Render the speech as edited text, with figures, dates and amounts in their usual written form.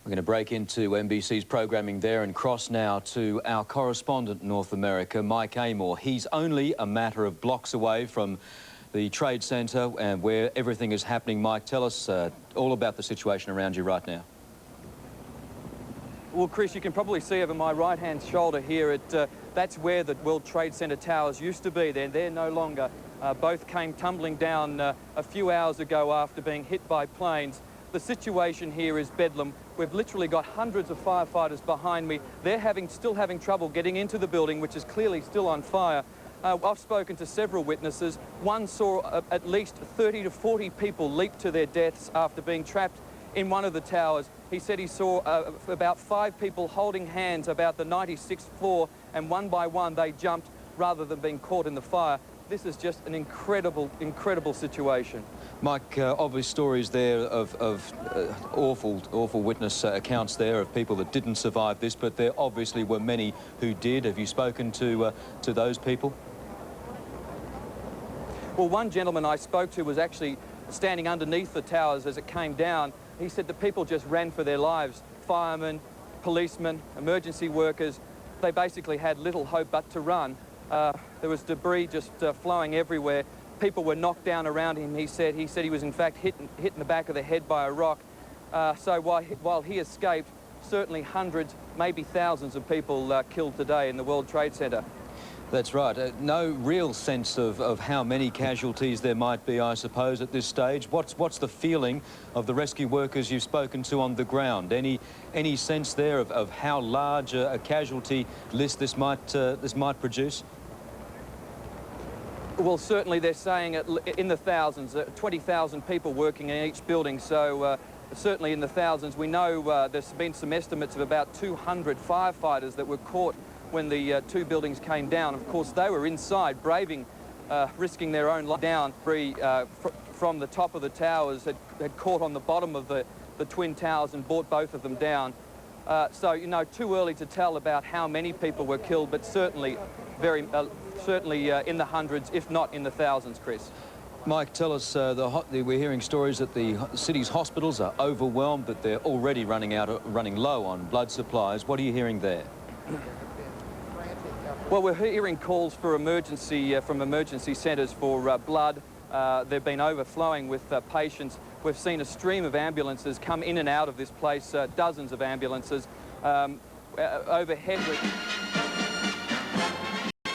We're going to break into NBC's programming there and cross now to our correspondent in North America, Mike Amor. He's only a matter of blocks away from the Trade Center and where everything is happening. Mike, tell us all about the situation around you right now. Well, Chris, you can probably see over my right-hand shoulder here, that's where the World Trade Center towers used to be. They're no longer. Both came tumbling down a few hours ago after being hit by planes. The situation here is bedlam. We've literally got hundreds of firefighters behind me. They're still having trouble getting into the building, which is clearly still on fire. I've spoken to several witnesses. One saw at least 30 to 40 people leap to their deaths after being trapped in one of the towers. He said he saw about 5 people holding hands about the 96th floor, and one by one they jumped rather than being caught in the fire. This is just an incredible, incredible situation. Mike, obvious stories there of awful witness accounts there of people that didn't survive this, but there obviously were many who did. Have you spoken to those people? Well, one gentleman I spoke to was actually standing underneath the towers as it came down. He said the people just ran for their lives. Firemen, policemen, emergency workers, they basically had little hope but to run. There was debris just flowing everywhere. People were knocked down around him, he said. He said he was in fact hit in the back of the head by a rock. So while he escaped, certainly hundreds, maybe thousands of people killed today in the World Trade Center. That's right. No real sense of how many casualties there might be, I suppose, at this stage. What's the feeling of the rescue workers you've spoken to on the ground? Any sense there of how large a casualty list this might produce? Well, certainly they're saying in the thousands, 20,000 people working in each building, so certainly in the thousands. We know there's been some estimates of about 200 firefighters that were caught when the 2 buildings came down. Of course, they were inside, braving, risking their own life down. From the top of the towers had caught on the bottom of the twin towers and brought both of them down. So, you know, too early to tell about how many people were killed, but certainly certainly in the hundreds, if not in the thousands, Chris. Mike, tell us, we're hearing stories that the city's hospitals are overwhelmed, that they're already running low on blood supplies. What are you hearing there? Well, we're hearing calls for emergency from emergency centres for blood. They've been overflowing with patients. We've seen a stream of ambulances come in and out of this place, dozens of ambulances overhead.